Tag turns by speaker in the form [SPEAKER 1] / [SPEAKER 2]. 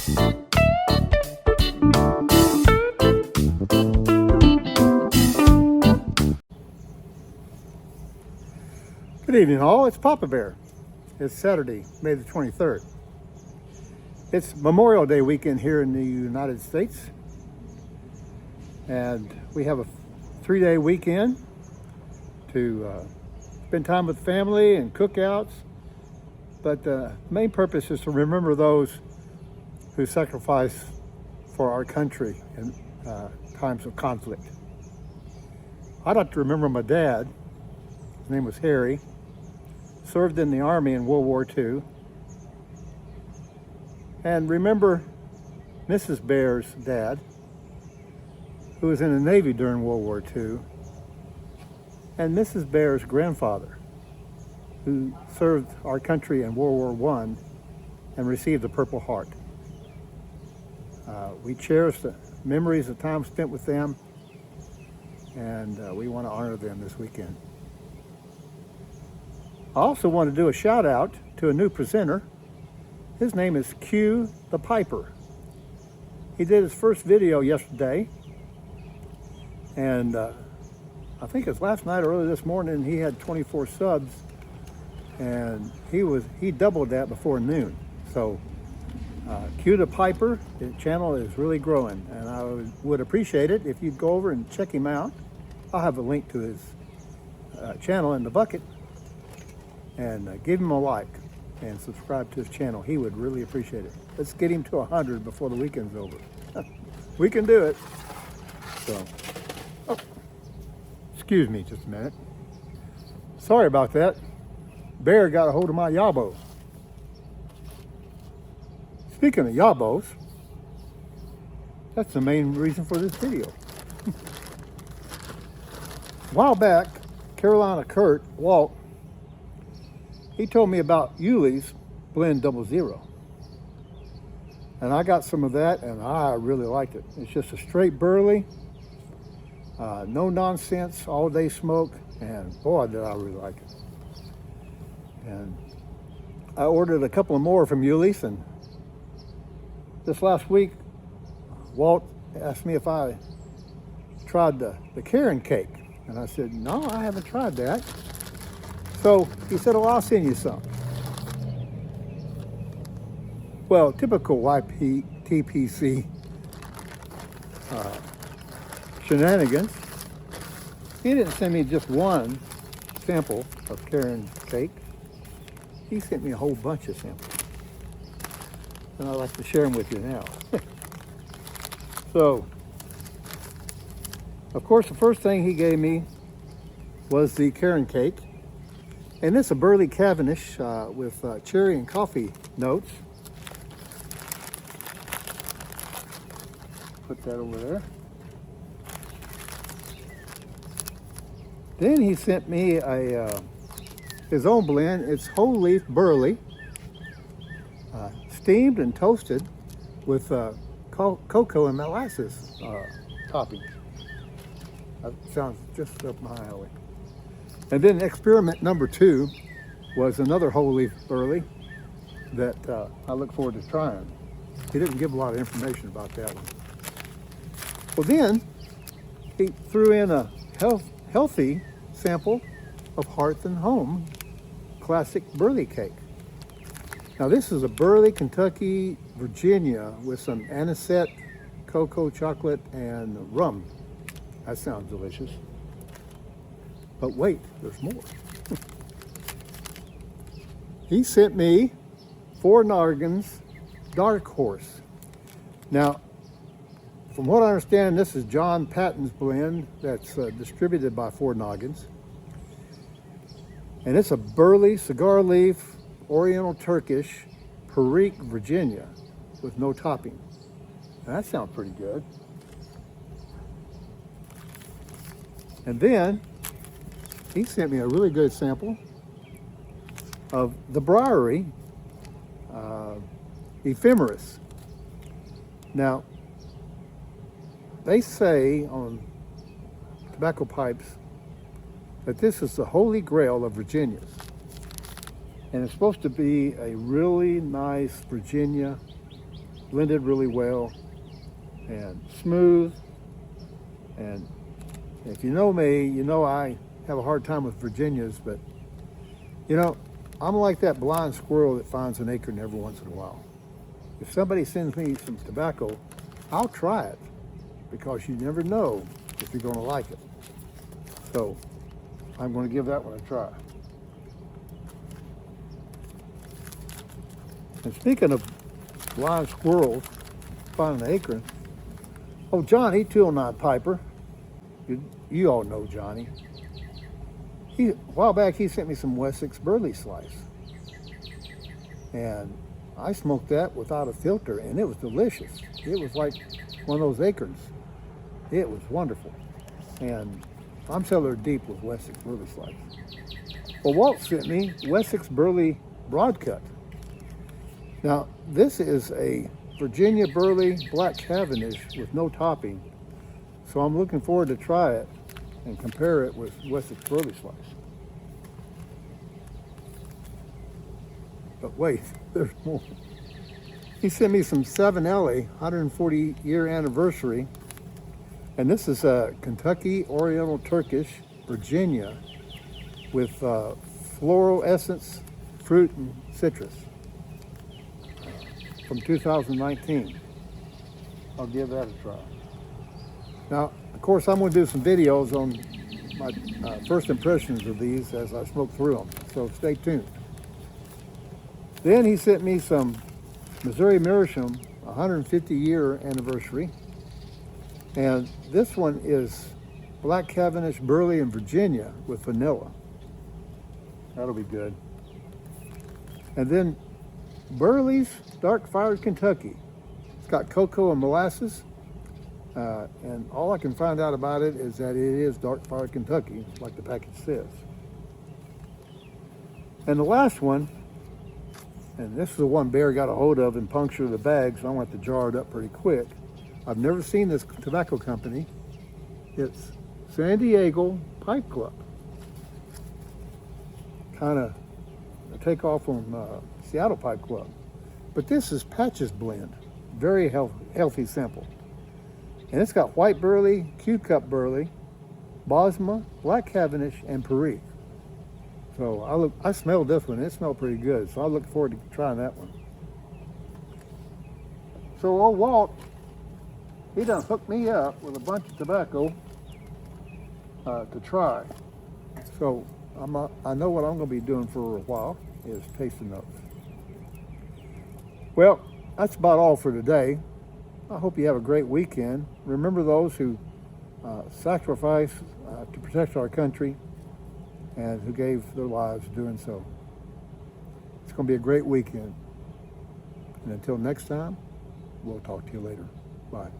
[SPEAKER 1] Good evening all, it's Papa Bear. It's Saturday, May the 23rd. It's Memorial Day weekend here in the United States. And we have a 3-day weekend to spend time with family and cookouts. But the main purpose is to remember those who sacrificed for our country in times of conflict. I'd like to remember my dad. His name was Harry. Served in the Army in World War II. And remember Mrs. Bear's dad, who was in the Navy during World War II, and Mrs. Bear's grandfather, who served our country in World War I and received the Purple Heart. We cherish the memories of time spent with them, and we want to honor them this weekend. I also want to do a shout out to a new presenter. His name is Q the Piper. He did his first video yesterday, and I think it's last night or early this morning. He had 24 subs, and he doubled that before noon. So Q the Piper, his channel is really growing, and I would appreciate it if you'd go over and check him out. I'll have a link to his channel in the bucket. And give him a like and subscribe to his channel. He would really appreciate it. Let's get him to 100 before the weekend's over. We can do it. So, excuse me just a minute. Sorry about that. Bear got a hold of my yabo. Speaking of yabos, that's the main reason for this video. A while back, Carolina Kurt, Walt, he told me about Yuli's Blend 00. And I got some of that and I really liked it. It's just a straight burley, no nonsense, all day smoke, and boy, did I really like it. And I ordered a couple of more from Yuli's, and this last week, Walt asked me if I tried the Karen cake. And I said, no, I haven't tried that. So he said, oh, I'll send you some. Well, typical YTPC shenanigans. He didn't send me just one sample of Karen cake. He sent me a whole bunch of samples. And I'd like to share them with you now. So, of course, the first thing he gave me was the Karen cake. And it's a burley Cavendish with cherry and coffee notes. Put that over there. Then he sent me his own blend. It's whole leaf burley, steamed and toasted with cocoa and molasses topping. That sounds just up my alley. And then experiment number 2 was another whole leaf burley that I look forward to trying. He didn't give a lot of information about that one. Well, then he threw in a healthy sample of Hearth and Home classic burley cake. Now this is a burley Kentucky, Virginia with some anisette, cocoa, chocolate, and rum. That sounds delicious. But wait, there's more. He sent me 4 Noggins Dark Horse. Now, from what I understand, this is John Patton's blend that's distributed by 4 Noggins. And it's a burley, cigar leaf, Oriental Turkish, Perique, Virginia, with no topping. Now, that sounds pretty good. And then he sent me a really good sample of the Briary Ephemeris. Now, they say on tobacco pipes that this is the holy grail of Virginias. And it's supposed to be a really nice Virginia blended really well and smooth. And if you know me, you know I have a hard time with Virginias, but you know, I'm like that blind squirrel that finds an acorn every once in a while. If somebody sends me some tobacco, I'll try it because you never know if you're going to like it. So I'm going to give that one a try. And speaking of blind squirrels finding an acorn, oh, Johnny, 209 Piper, you all know Johnny. A while back, he sent me some Wessex Burley Slice. And I smoked that without a filter, and it was delicious. It was like one of those acorns. It was wonderful. And I'm cellar deep with Wessex Burley Slice. Well, Walt sent me Wessex Burley Broadcut. Now, this is a Virginia Burley Black Cavendish with no topping. So I'm looking forward to try it and compare it with Wessex Burley Slice. But wait, there's more. He sent me some 7LA 140-year anniversary. And this is a Kentucky Oriental Turkish Virginia with floral essence, fruit, and citrus from 2019. I'll give that a try. Now, of course, I'm going to do some videos on my first impressions of these as I smoke through them, so stay tuned. Then he sent me some Missouri Meerschaum 150-year anniversary. And this one is Black Cavendish Burley in Virginia with vanilla. That'll be good. And then Burley's Dark Fired Kentucky. It's got cocoa and molasses. And all I can find out about it is that it is Dark Fired Kentucky, like the package says. And the last one, and this is the one Bear got a hold of and punctured the bag, so I want to jar it up pretty quick. I've never seen this tobacco company. It's San Diego Pipe Club. Kind of a takeoff on Seattle Pipe Club. But this is Patches Blend. Very healthy sample. And it's got white burley, Q-cup burley, Bosma, Black Cavendish, and Perique. So I smelled this one. It smelled pretty good. So I look forward to trying that one. So old Walt, he done hooked me up with a bunch of tobacco to try. So I know what I'm going to be doing for a while is tasting those. Well, that's about all for today. I hope you have a great weekend. Remember those who sacrifice to protect our country and who gave their lives doing so. It's going to be a great weekend. And until next time, we'll talk to you later. Bye.